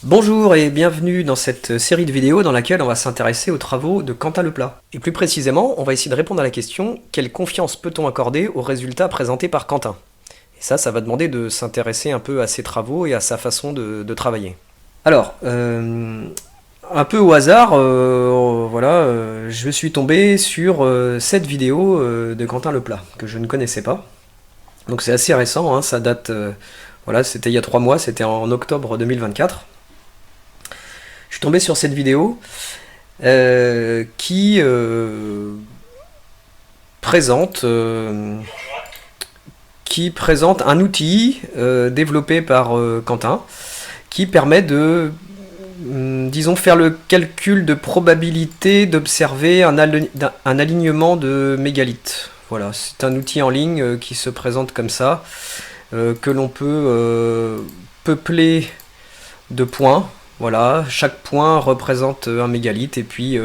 Bonjour et bienvenue dans cette série de vidéos dans laquelle on va s'intéresser aux travaux de Quentin Leplat. Et plus précisément, on va essayer de répondre à la question: quelle confiance peut-on accorder aux résultats présentés par Quentin? Et ça va demander de s'intéresser un peu à ses travaux et à sa façon de travailler. Alors, un peu au hasard, je suis tombé sur cette vidéo de Quentin Leplat, que je ne connaissais pas. Donc c'est assez récent, hein, ça date, c'était il y a 3 mois, c'était en octobre 2024. Je suis tombé sur cette vidéo qui présente un outil développé par Quentin qui permet de, disons, faire le calcul de probabilité d'observer un alignement de mégalithes. Voilà, c'est un outil en ligne qui se présente comme ça, que l'on peut peupler de points. Voilà, chaque point représente un mégalith et puis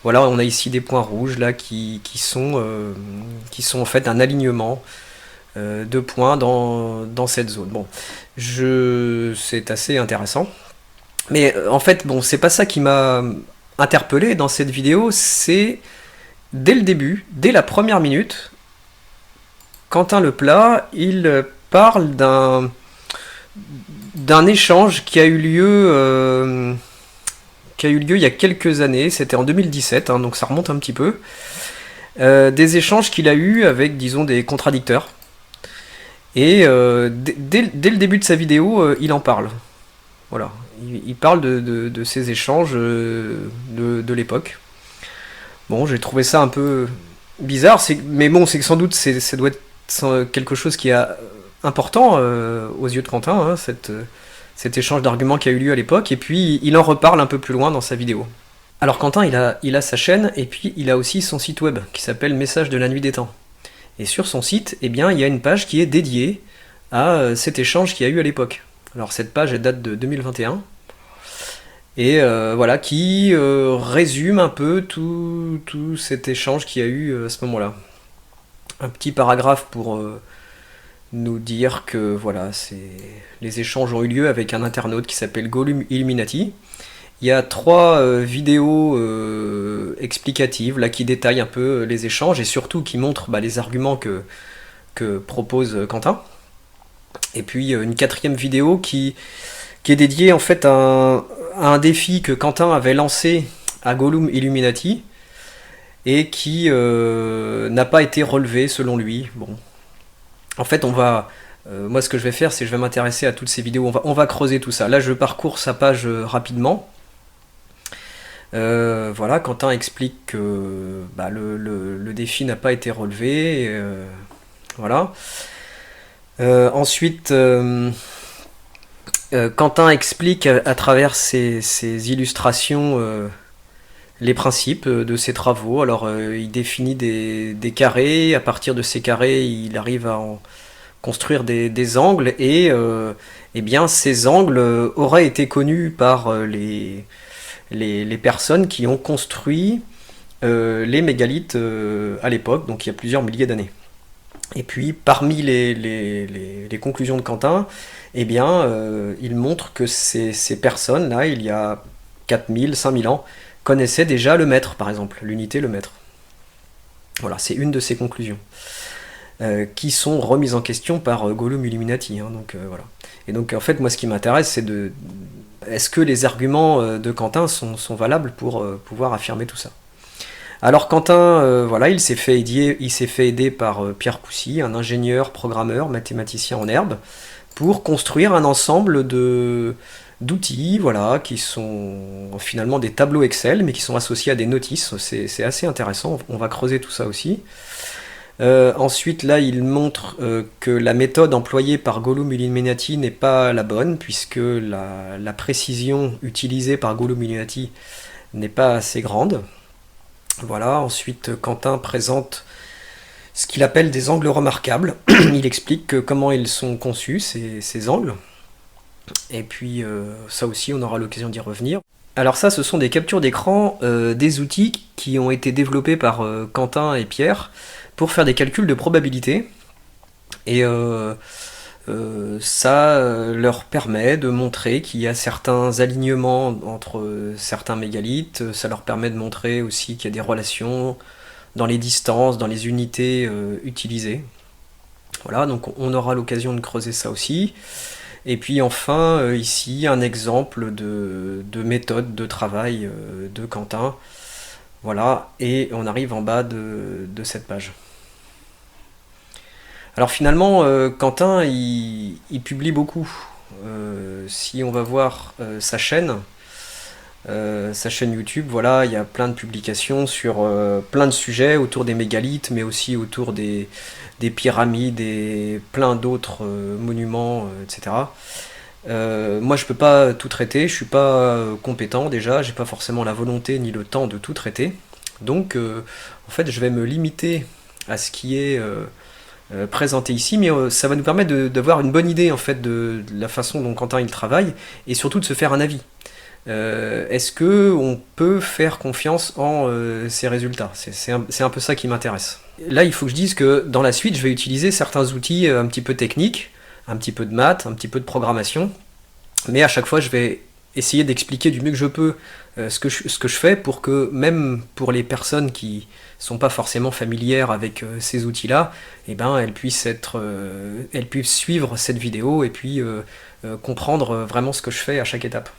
voilà, on a ici des points rouges là qui sont en fait un alignement de points dans cette zone. Bon, c'est assez intéressant. Mais en fait, bon, c'est pas ça qui m'a interpellé dans cette vidéo, c'est dès le début, dès la première minute, Quentin Leplat, il parle d'un échange qui a eu lieu il y a quelques années, c'était en 2017, hein, donc ça remonte un petit peu, des échanges qu'il a eu avec, disons, des contradicteurs. Et dès le début de sa vidéo, il en parle. Voilà, il parle de ces échanges de l'époque. Bon, j'ai trouvé ça un peu bizarre, mais bon, c'est que sans doute ça doit être quelque chose qui est important aux yeux de Quentin, hein, cet échange d'arguments qui a eu lieu à l'époque, et puis il en reparle un peu plus loin dans sa vidéo. Alors Quentin, il a sa chaîne, et puis il a aussi son site web, qui s'appelle Messages de la nuit des temps. Et sur son site, eh bien, il y a une page qui est dédiée à cet échange qu'il y a eu à l'époque. Alors cette page, elle date de 2021, et voilà, qui résume un peu tout cet échange qu'il y a eu à ce moment-là. Un petit paragraphe pour nous dire que voilà, les échanges ont eu lieu avec un internaute qui s'appelle Gollum Illuminati. Il y a 3 vidéos explicatives là, qui détaillent un peu les échanges et surtout qui montrent les arguments que propose Quentin. Et puis une 4e vidéo qui est dédiée en fait à un défi que Quentin avait lancé à Gollum Illuminati et qui n'a pas été relevé selon lui. Bon. En fait, moi, ce que je vais faire, c'est que je vais m'intéresser à toutes ces vidéos. On va creuser tout ça. Là, je parcours sa page rapidement. Voilà, Quentin explique que le défi n'a pas été relevé. Voilà. Ensuite, Quentin explique à travers ses illustrations les principes de ses travaux. Alors, il définit des carrés. À partir de ces carrés, il arrive à en construire des angles. Et eh bien, ces angles auraient été connus par les personnes qui ont construit les mégalithes à l'époque, donc il y a plusieurs milliers d'années. Et puis, parmi les conclusions de Quentin, eh bien, il montre que ces personnes-là, il y a 4000, 5000 ans, connaissaient déjà le mètre, par exemple, l'unité, le mètre. Voilà, c'est une de ses conclusions, qui sont remises en question par Gollum Illuminati. Hein, donc, voilà. Et donc, en fait, moi, ce qui m'intéresse, c'est est-ce que les arguments de Quentin sont valables pour pouvoir affirmer tout ça? Alors Quentin, voilà, il s'est fait aider par Pierre Poussy, un ingénieur, programmeur, mathématicien en herbe, pour construire un ensemble d'outils, voilà, qui sont finalement des tableaux Excel, mais qui sont associés à des notices. C'est assez intéressant, on va creuser tout ça aussi. Ensuite, là, il montre que la méthode employée par Gollum Illuminati n'est pas la bonne, puisque la précision utilisée par Gollum Illuminati n'est pas assez grande. Voilà, ensuite, Quentin présente ce qu'il appelle des angles remarquables. Il explique comment ils sont conçus, ces angles. Et puis, ça aussi, on aura l'occasion d'y revenir. Alors ça, ce sont des captures d'écran des outils qui ont été développés par Quentin et Pierre pour faire des calculs de probabilité. Et Ça leur permet de montrer qu'il y a certains alignements entre certains mégalithes, ça leur permet de montrer aussi qu'il y a des relations dans les distances, dans les unités utilisées. Voilà, donc on aura l'occasion de creuser ça aussi. Et puis enfin, ici, un exemple de méthode de travail de Quentin. Voilà, et on arrive en bas de cette page. Alors finalement, Quentin, il publie beaucoup. Si on va voir sa chaîne YouTube, voilà, il y a plein de publications sur plein de sujets autour des mégalithes, mais aussi autour des pyramides et plein d'autres monuments, etc. Moi, je peux pas tout traiter, je suis pas compétent déjà, j'ai pas forcément la volonté ni le temps de tout traiter. Donc, en fait, je vais me limiter à ce qui est présenté ici, mais ça va nous permettre d'avoir une bonne idée en fait de la façon dont Quentin il travaille et surtout de se faire un avis. Est-ce que on peut faire confiance en ces résultats? C'est un peu ça qui m'intéresse. Là, il faut que je dise que dans la suite, je vais utiliser certains outils un petit peu techniques, un petit peu de maths, un petit peu de programmation, mais à chaque fois, je vais essayer d'expliquer du mieux que je peux ce que je fais pour que même pour les personnes qui sont pas forcément familières avec ces outils-là, eh ben, elles puissent suivre cette vidéo et puis comprendre vraiment ce que je fais à chaque étape.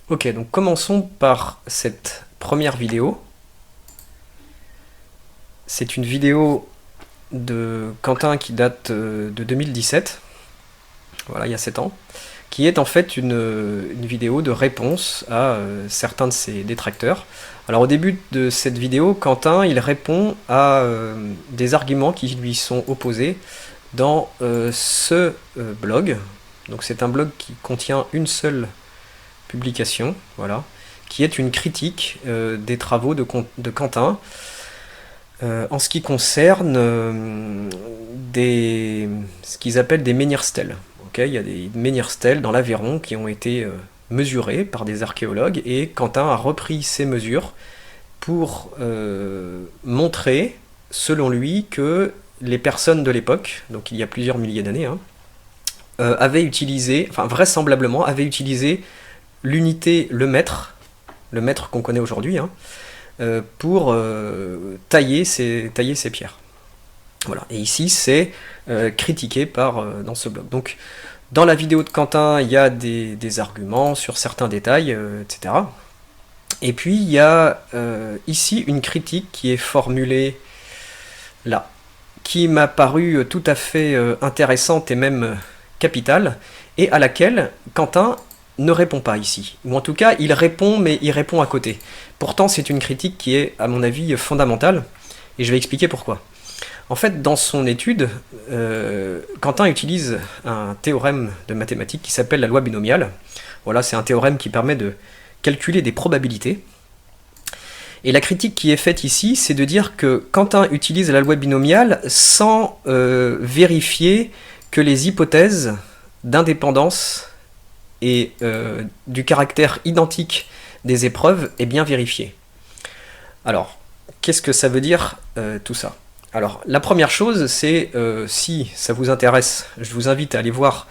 Ok, donc commençons par cette première vidéo. C'est une vidéo de Quentin qui date de 2017, voilà, il y a 7 ans, qui est en fait une vidéo de réponse à certains de ses détracteurs. Alors au début de cette vidéo, Quentin il répond à des arguments qui lui sont opposés dans ce blog. Donc c'est un blog qui contient une seule publication, voilà, qui est une critique des travaux de Quentin en ce qui concerne ce qu'ils appellent des menhir-stèles. Okay, il y a des menhir-stèles dans l'Aveyron qui ont été mesurés par des archéologues et Quentin a repris ces mesures pour montrer, selon lui, que les personnes de l'époque, donc il y a plusieurs milliers d'années, hein, avaient utilisé, enfin vraisemblablement, avaient utilisé l'unité le mètre qu'on connaît aujourd'hui, hein, pour tailler ces pierres. Voilà. Et ici, c'est critiqué dans ce blog. Donc, dans la vidéo de Quentin, il y a des arguments sur certains détails, etc. Et puis, il y a ici une critique qui est formulée là, qui m'a paru tout à fait intéressante et même capitale, et à laquelle Quentin ne répond pas ici. Ou en tout cas, il répond, mais il répond à côté. Pourtant, c'est une critique qui est, à mon avis, fondamentale, et je vais expliquer pourquoi. En fait, dans son étude, Quentin utilise un théorème de mathématiques qui s'appelle la loi binomiale. Voilà, c'est un théorème qui permet de calculer des probabilités. Et la critique qui est faite ici, c'est de dire que Quentin utilise la loi binomiale sans vérifier que les hypothèses d'indépendance et du caractère identique des épreuves est bien vérifié. Alors, qu'est-ce que ça veut dire tout ça? Alors, la première chose, c'est, si ça vous intéresse, je vous invite à aller voir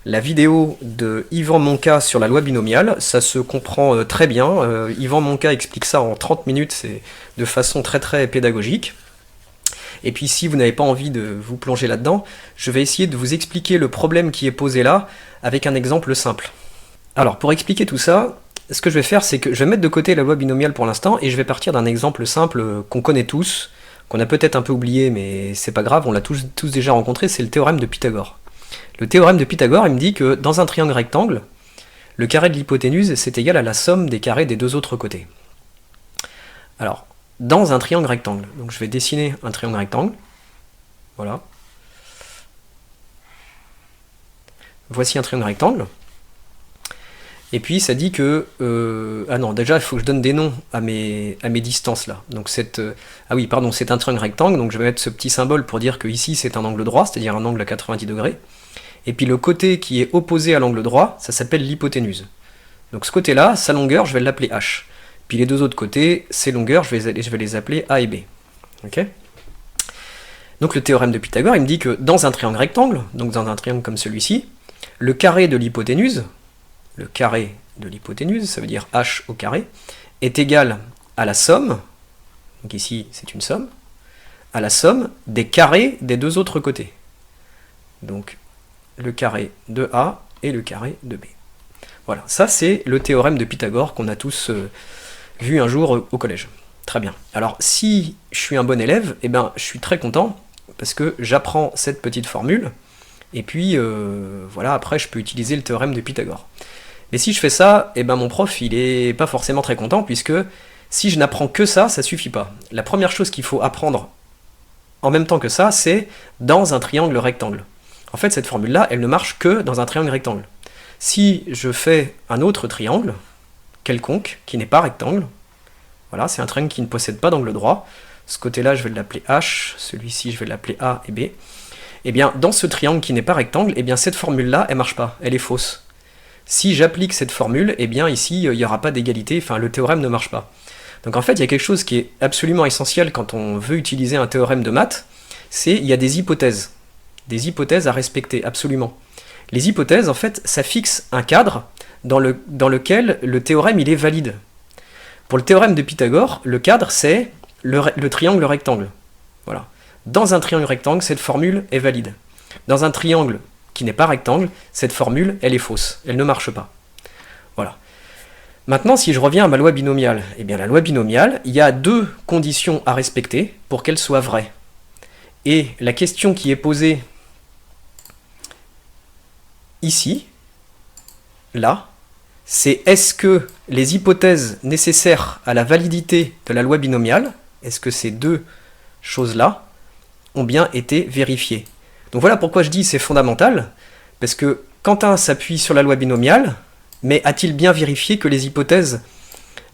la vidéo de Yvan Monca sur la loi binomiale. Ça se comprend très bien. Yvan Monca explique ça en 30 minutes, c'est de façon très très pédagogique. Et puis si vous n'avez pas envie de vous plonger là-dedans, je vais essayer de vous expliquer le problème qui est posé là avec un exemple simple. Alors pour expliquer tout ça, ce que je vais faire, c'est que je vais mettre de côté la loi binomiale pour l'instant et je vais partir d'un exemple simple qu'on connaît tous, qu'on a peut-être un peu oublié, mais c'est pas grave, on l'a tous déjà rencontré, c'est le théorème de Pythagore. Le théorème de Pythagore, il me dit que dans un triangle rectangle, le carré de l'hypoténuse, c'est égal à la somme des carrés des deux autres côtés. Alors, dans un triangle rectangle, donc je vais dessiner un triangle rectangle, voilà. Voici un triangle rectangle. Et puis ça dit que... ah non, déjà il faut que je donne des noms à mes distances là. Donc ah oui, pardon, c'est un triangle rectangle, donc je vais mettre ce petit symbole pour dire que ici c'est un angle droit, c'est-à-dire un angle à 90 degrés. Et puis le côté qui est opposé à l'angle droit, ça s'appelle l'hypoténuse. Donc ce côté-là, sa longueur, je vais l'appeler H. Puis les deux autres côtés, ces longueurs, je vais les appeler A et B. Ok ? Donc le théorème de Pythagore, il me dit que dans un triangle rectangle, donc dans un triangle comme celui-ci, le carré de l'hypoténuse, ça veut dire h au carré, est égal à la somme, donc ici c'est une somme, à la somme des carrés des deux autres côtés. Donc le carré de A et le carré de B. Voilà, ça c'est le théorème de Pythagore qu'on a tous vu un jour au collège. Très bien. Alors si je suis un bon élève, eh ben, je suis très content parce que j'apprends cette petite formule et puis voilà, après je peux utiliser le théorème de Pythagore. Mais si je fais ça, eh ben, mon prof il est pas forcément très content puisque si je n'apprends que ça, ça suffit pas. La première chose qu'il faut apprendre en même temps que ça, c'est dans un triangle rectangle. En fait, cette formule-là, elle ne marche que dans un triangle rectangle. Si je fais un autre triangle, quelconque, qui n'est pas rectangle, voilà, c'est un triangle qui ne possède pas d'angle droit, ce côté-là, je vais l'appeler H, celui-ci, je vais l'appeler A et B, et bien, dans ce triangle qui n'est pas rectangle, et bien, cette formule-là, elle ne marche pas, elle est fausse. Si j'applique cette formule, et bien, ici, il n'y aura pas d'égalité, enfin, le théorème ne marche pas. Donc en fait, il y a quelque chose qui est absolument essentiel quand on veut utiliser un théorème de maths, c'est il y a des hypothèses à respecter, absolument. Les hypothèses, en fait, ça fixe un cadre dans lequel le théorème il est valide. Pour le théorème de Pythagore, le cadre c'est le triangle rectangle. Voilà. Dans un triangle rectangle, cette formule est valide. Dans un triangle qui n'est pas rectangle, cette formule, elle est fausse, elle ne marche pas. Voilà. Maintenant, si je reviens à ma loi binomiale, eh bien la loi binomiale, il y a deux conditions à respecter pour qu'elle soit vraie. Et la question qui est posée ici, là, c'est est-ce que les hypothèses nécessaires à la validité de la loi binomiale, est-ce que ces deux choses-là ont bien été vérifiées? Donc voilà pourquoi je dis c'est fondamental, parce que Quentin s'appuie sur la loi binomiale, mais a-t-il bien vérifié que les hypothèses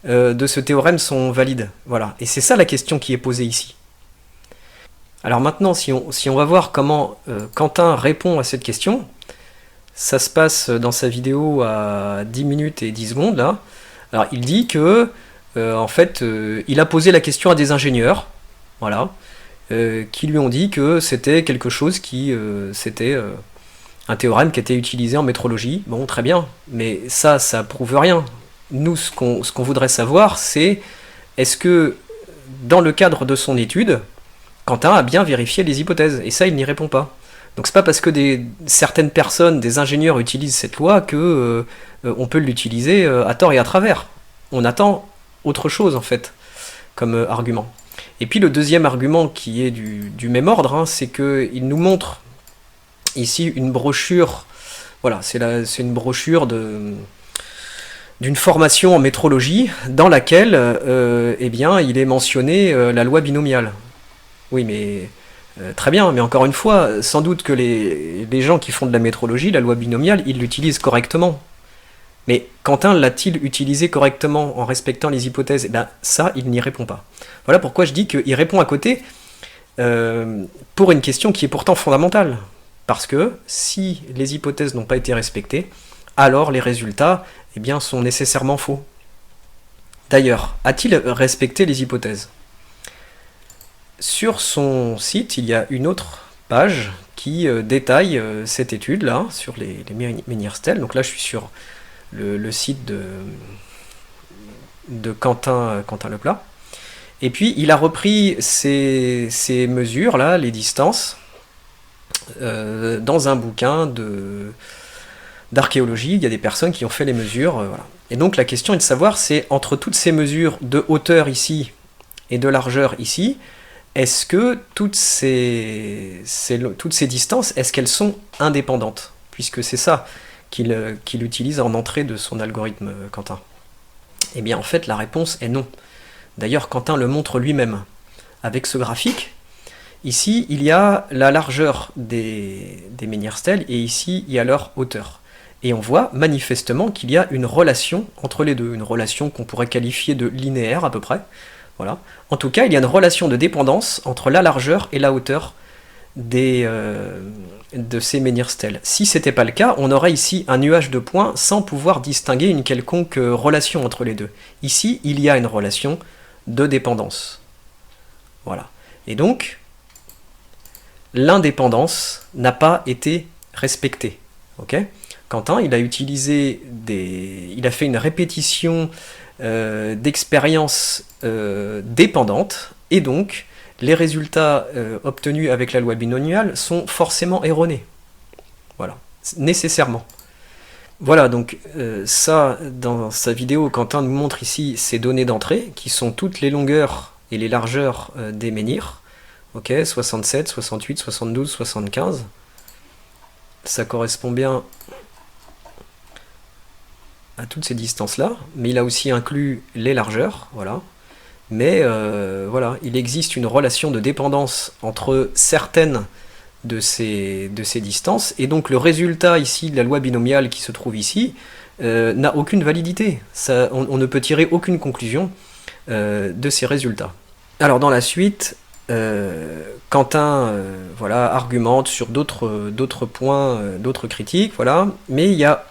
de ce théorème sont valides? Voilà, et c'est ça la question qui est posée ici. Alors maintenant, si on va voir comment Quentin répond à cette question, ça se passe dans sa vidéo à 10 minutes et 10 secondes, là. Alors il dit que, en fait, il a posé la question à des ingénieurs, voilà, qui lui ont dit que c'était quelque chose qui, c'était un théorème qui était utilisé en métrologie. Bon, très bien, mais ça prouve rien. Nous, ce qu'on voudrait savoir, c'est est-ce que, dans le cadre de son étude, Quentin a bien vérifié les hypothèses, et ça, il n'y répond pas. Donc c'est pas parce que certaines personnes, des ingénieurs utilisent cette loi que on peut l'utiliser à tort et à travers. On attend autre chose, en fait, comme argument. Et puis le deuxième argument qui est du même ordre, hein, c'est qu'il nous montre ici une brochure, voilà, c'est une brochure d'une formation en métrologie dans laquelle eh bien, il est mentionné la loi binomiale. Oui, mais très bien, mais encore une fois, sans doute que les gens qui font de la métrologie, la loi binomiale, ils l'utilisent correctement. Mais Quentin l'a-t-il utilisé correctement en respectant les hypothèses? Eh bien, ça, il n'y répond pas. Voilà pourquoi je dis qu'il répond à côté pour une question qui est pourtant fondamentale. Parce que si les hypothèses n'ont pas été respectées, alors les résultats eh bien, sont nécessairement faux. D'ailleurs, a-t-il respecté les hypothèses? Sur son site, il y a une autre page qui détaille cette étude-là, sur les Menhir-Stell. Donc là, je suis sur le site de Quentin Leplat. Et puis, il a repris ces mesures-là, les distances, dans un bouquin d'archéologie. Il y a des personnes qui ont fait les mesures. Voilà. Et donc, la question est de savoir, c'est entre toutes ces mesures de hauteur ici et de largeur ici, est-ce que toutes ces distances, est-ce qu'elles sont indépendantes? Puisque c'est ça qu'il utilise en entrée de son algorithme, Quentin. Eh bien, en fait, la réponse est non. D'ailleurs, Quentin le montre lui-même. Avec ce graphique, ici, il y a la largeur des Menhir-Stell, et ici, il y a leur hauteur. Et on voit manifestement qu'il y a une relation entre les deux, une relation qu'on pourrait qualifier de linéaire à peu près. Voilà. En tout cas, il y a une relation de dépendance entre la largeur et la hauteur de ces Menhir-Stell. Si ce n'était pas le cas, on aurait ici un nuage de points sans pouvoir distinguer une quelconque relation entre les deux. Ici, il y a une relation de dépendance. Voilà. Et donc, l'indépendance n'a pas été respectée. Okay, Quentin, il a fait une répétition d'expériences dépendantes, et donc les résultats obtenus avec la loi binomiale sont forcément erronés. Voilà, nécessairement. Voilà, donc ça, dans sa vidéo, Quentin nous montre ici ces données d'entrée, qui sont toutes les longueurs et les largeurs des menhirs. Ok, 67, 68, 72, 75. Ça correspond bien à toutes ces distances-là, mais il a aussi inclus les largeurs, voilà. Mais voilà, il existe une relation de dépendance entre certaines de ces distances, et donc le résultat ici de la loi binomiale qui se trouve ici n'a aucune validité. On ne peut tirer aucune conclusion de ces résultats. Alors dans la suite, Quentin voilà, argumente sur d'autres points, d'autres critiques, voilà, mais il y a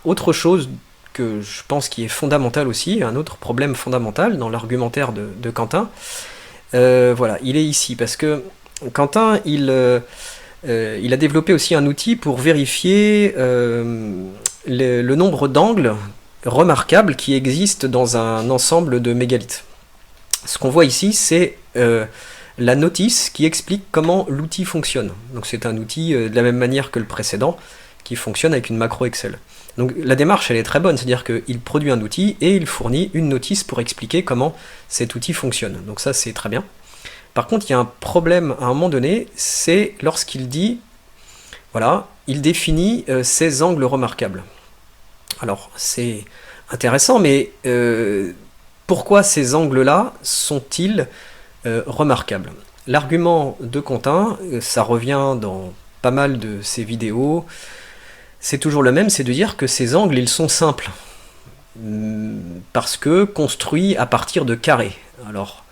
autre chose que je pense qui est fondamental aussi, un autre problème fondamental dans l'argumentaire de Quentin. Voilà, il est ici, parce que Quentin, il a développé aussi un outil pour vérifier le nombre d'angles remarquables qui existent dans un ensemble de mégalithes. Ce qu'on voit ici, c'est la notice qui explique comment l'outil fonctionne. Donc c'est un outil de la même manière que le précédent, qui fonctionne avec une macro Excel. Donc la démarche, elle est très bonne, c'est-à-dire qu'il produit un outil et il fournit une notice pour expliquer comment cet outil fonctionne. Donc ça, c'est très bien. Par contre, il y a un problème à un moment donné, c'est lorsqu'il dit, voilà, il définit ces angles remarquables. Alors, c'est intéressant, mais pourquoi ces angles-là sont-ils remarquables? L'argument de Quentin, ça revient dans pas mal de ses vidéos, c'est toujours le même, c'est de dire que ces angles, ils sont simples, parce que construits à partir de carrés. Alors,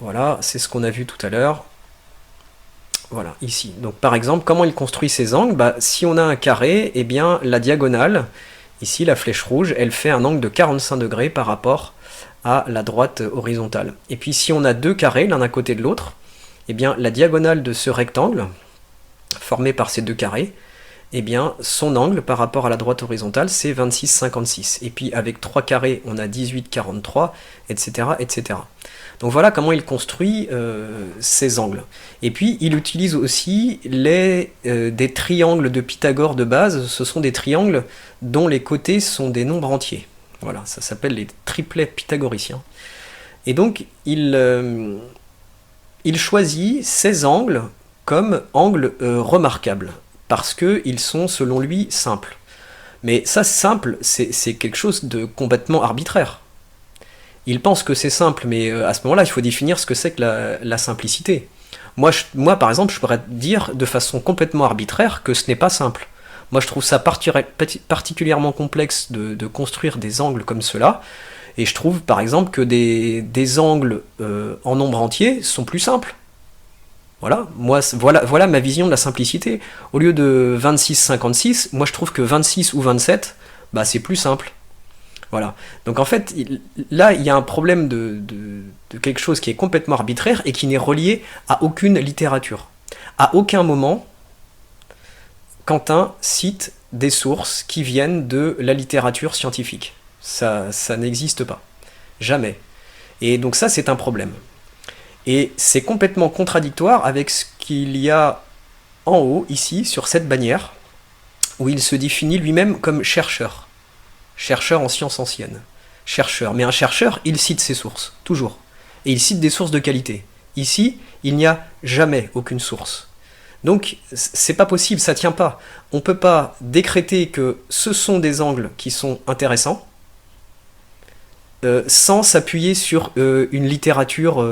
voilà, c'est ce qu'on a vu tout à l'heure. Voilà, ici. Donc par exemple, comment il construit ces angles? Si on a un carré, eh bien la diagonale, ici la flèche rouge, elle fait un angle de 45 degrés par rapport à la droite horizontale. Et puis si on a deux carrés, l'un à côté de l'autre, eh bien la diagonale de ce rectangle, formé par ces deux carrés, eh bien son angle par rapport à la droite horizontale, c'est 26,56. Et puis avec 3 carrés, on a 18,43, etc., etc. Donc voilà comment il construit ces angles. Et puis il utilise aussi des triangles de Pythagore de base. Ce sont des triangles dont les côtés sont des nombres entiers. Voilà, ça s'appelle les triplets pythagoriciens. Et donc il choisit ces angles comme angles remarquables, parce qu'ils sont selon lui simples. Mais ça, simple, c'est quelque chose de complètement arbitraire. Il pense que c'est simple, mais à ce moment-là, il faut définir ce que c'est que la simplicité. Moi, par exemple, je pourrais dire de façon complètement arbitraire que ce n'est pas simple. Moi, je trouve ça particulièrement complexe de construire des angles comme cela, et je trouve, par exemple, que des angles en nombre entier sont plus simples. Voilà, voilà ma vision de la simplicité. Au lieu de 26,56, moi je trouve que 26 ou 27, c'est plus simple. Voilà. Donc en fait, là, il y a un problème de quelque chose qui est complètement arbitraire et qui n'est relié à aucune littérature. À aucun moment, Quentin cite des sources qui viennent de la littérature scientifique. Ça n'existe pas. Jamais. Et donc ça, c'est un problème. Et c'est complètement contradictoire avec ce qu'il y a en haut, ici, sur cette bannière, où il se définit lui-même comme chercheur. Chercheur en sciences anciennes. Chercheur. Mais un chercheur, il cite ses sources, toujours. Et il cite des sources de qualité. Ici, il n'y a jamais aucune source. Donc, c'est pas possible, ça tient pas. On peut pas décréter que ce sont des angles qui sont intéressants, sans s'appuyer sur une littérature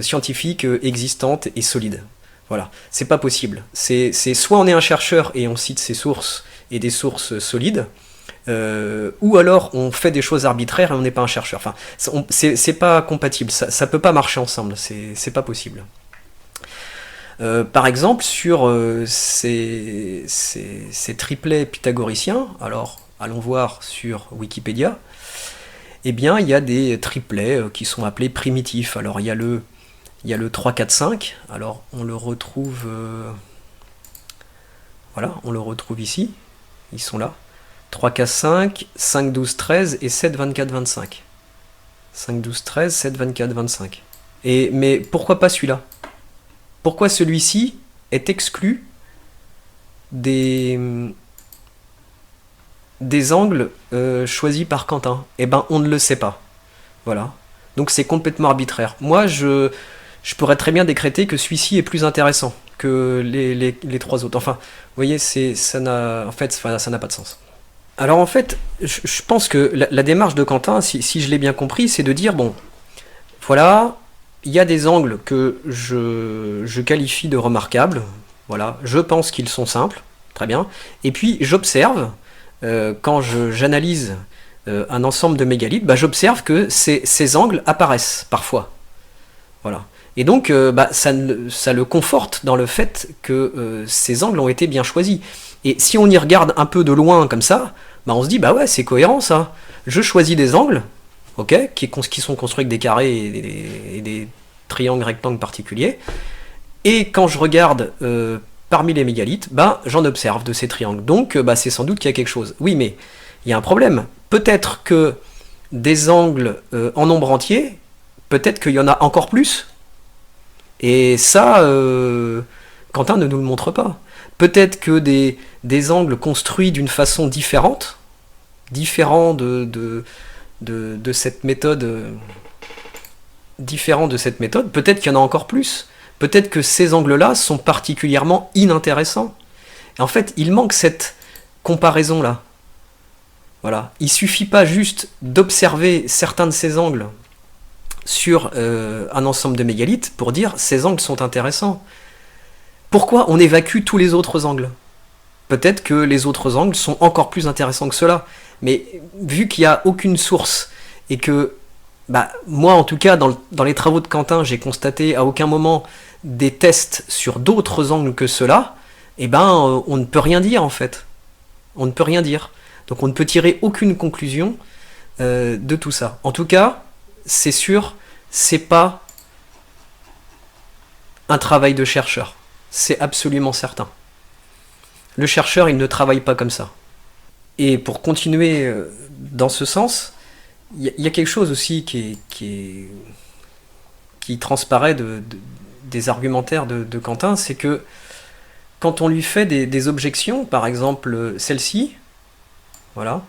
scientifique existante et solide. Voilà, c'est pas possible. C'est soit on est un chercheur et on cite ses sources et des sources solides, ou alors on fait des choses arbitraires et on n'est pas un chercheur. Enfin, c'est pas compatible, ça peut pas marcher ensemble, c'est pas possible. Par exemple, sur ces triplets pythagoriciens, alors allons voir sur Wikipédia, eh bien il y a des triplets qui sont appelés primitifs. Alors il y a Il y a le 3, 4, 5. Alors on le retrouve... voilà, on le retrouve ici. Ils sont là. 3, 4, 5, 5, 12, 13 et 7, 24, 25. 5, 12, 13, 7, 24, 25. Mais pourquoi pas celui-là? Pourquoi celui-ci est exclu des angles choisis par Quentin? Eh ben, on ne le sait pas. Voilà. Donc c'est complètement arbitraire. Moi, je pourrais très bien décréter que celui-ci est plus intéressant que les trois autres. Enfin, vous voyez, ça n'a pas de sens. Alors en fait, je pense que la démarche de Quentin, si je l'ai bien compris, c'est de dire, bon, voilà, il y a des angles que je qualifie de remarquables, voilà, je pense qu'ils sont simples, très bien, et puis j'observe, quand j'analyse un ensemble de mégalithes, bah, j'observe que ces angles apparaissent parfois, voilà. Et donc, ça le conforte dans le fait que ces angles ont été bien choisis. Et si on y regarde un peu de loin comme ça, bah on se dit, bah ouais, c'est cohérent ça. Je choisis des angles, ok, qui sont construits avec des carrés et des triangles rectangles particuliers. Et quand je regarde parmi les mégalithes, bah j'en observe de ces triangles. Donc, c'est sans doute qu'il y a quelque chose. Oui, mais il y a un problème. Peut-être que des angles en nombre entier, peut-être qu'il y en a encore plus. Et ça, Quentin ne nous le montre pas. Peut-être que des angles construits d'une façon différente, différent de cette méthode, peut-être qu'il y en a encore plus. Peut-être que ces angles-là sont particulièrement inintéressants. Et en fait, il manque cette comparaison-là. Voilà. Il suffit pas juste d'observer certains de ces angles sur un ensemble de mégalithes pour dire ces angles sont intéressants. Pourquoi on évacue tous les autres angles? Peut-être que les autres angles sont encore plus intéressants que ceux-là. Mais vu qu'il n'y a aucune source et que, moi en tout cas, dans les travaux de Quentin, j'ai constaté à aucun moment des tests sur d'autres angles que ceux-là, on ne peut rien dire en fait. On ne peut rien dire. Donc on ne peut tirer aucune conclusion de tout ça. En tout cas, c'est sûr, c'est pas un travail de chercheur. C'est absolument certain. Le chercheur, il ne travaille pas comme ça. Et pour continuer dans ce sens, il y a quelque chose aussi qui transparaît des argumentaires de Quentin, c'est que quand on lui fait des objections, par exemple celle-ci, voilà,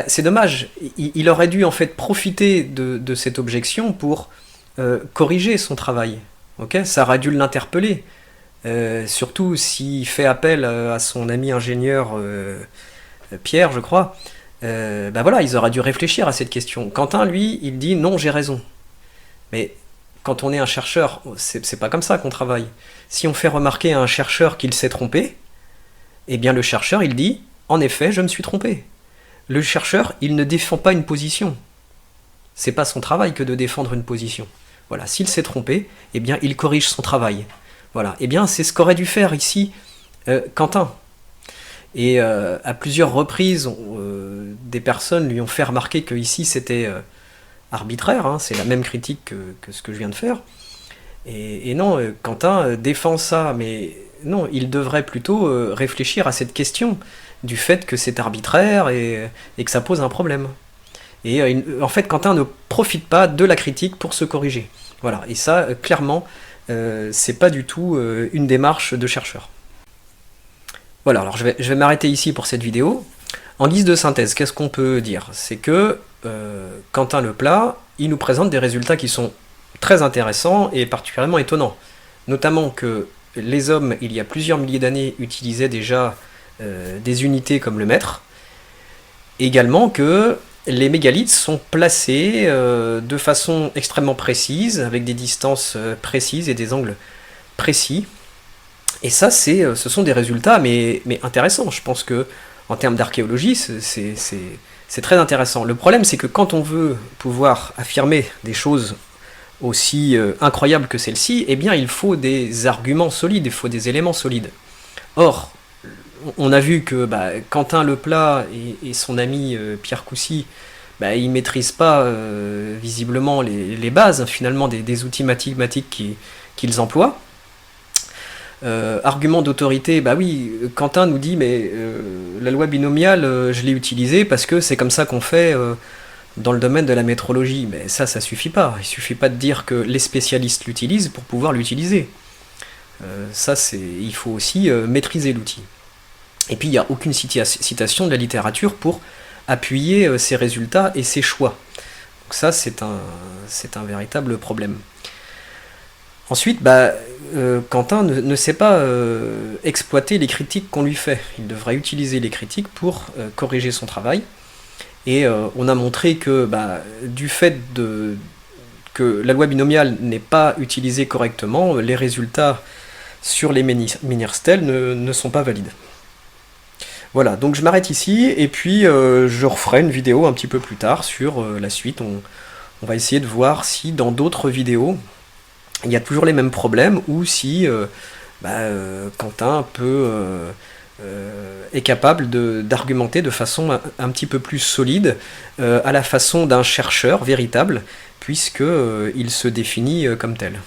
c'est dommage. Il aurait dû en fait profiter de cette objection pour corriger son travail. Okay, ça aurait dû l'interpeller. Surtout s'il fait appel à son ami ingénieur Pierre, je crois. Voilà, ils auraient dû réfléchir à cette question. Quentin, lui, il dit non, j'ai raison. Mais quand on est un chercheur, c'est pas comme ça qu'on travaille. Si on fait remarquer à un chercheur qu'il s'est trompé, eh bien le chercheur, il dit en effet, je me suis trompé. Le chercheur, il ne défend pas une position. C'est pas son travail que de défendre une position. Voilà, s'il s'est trompé, eh bien il corrige son travail. Voilà, eh bien c'est ce qu'aurait dû faire ici Quentin. Et à plusieurs reprises, des personnes lui ont fait remarquer que ici c'était arbitraire, hein, c'est la même critique que ce que je viens de faire. Et non, Quentin défend ça, mais non, il devrait plutôt réfléchir à cette question du fait que c'est arbitraire et que ça pose un problème. Et en fait, Quentin ne profite pas de la critique pour se corriger. Voilà, et ça, clairement, c'est pas du tout une démarche de chercheur. Voilà, alors je vais m'arrêter ici pour cette vidéo. En guise de synthèse, qu'est-ce qu'on peut dire? C'est que Quentin Leplat, il nous présente des résultats qui sont très intéressants et particulièrement étonnants. Notamment que les hommes, il y a plusieurs milliers d'années, utilisaient déjà des unités comme le mètre. Également que les mégalithes sont placés de façon extrêmement précise, avec des distances précises et des angles précis. Et ça, ce sont des résultats mais intéressants. Je pense que en termes d'archéologie, c'est très intéressant. Le problème, c'est que quand on veut pouvoir affirmer des choses aussi incroyables que celle-ci, eh bien, il faut des arguments solides, il faut des éléments solides. Or, on a vu que Quentin Leplat et son ami Pierre Coucy bah, ils maîtrisent pas visiblement les bases finalement des outils mathématiques qu'ils emploient. Argument d'autorité, bah oui, Quentin nous dit mais la loi binomiale, je l'ai utilisée parce que c'est comme ça qu'on fait dans le domaine de la métrologie. Mais ça suffit pas. Il suffit pas de dire que les spécialistes l'utilisent pour pouvoir l'utiliser. Il faut aussi maîtriser l'outil. Et puis il n'y a aucune citation de la littérature pour appuyer ces résultats et ces choix. Donc ça c'est un véritable problème. Ensuite, Quentin ne sait pas exploiter les critiques qu'on lui fait. Il devrait utiliser les critiques pour corriger son travail. Et on a montré que du fait que la loi binomiale n'est pas utilisée correctement, les résultats sur les Meneer-Stels ne sont pas valides. Voilà, donc je m'arrête ici, et puis je referai une vidéo un petit peu plus tard sur la suite. On va essayer de voir si dans d'autres vidéos, il y a toujours les mêmes problèmes, ou si Quentin est capable d'argumenter de façon un petit peu plus solide, à la façon d'un chercheur véritable, puisqu'il se définit comme tel.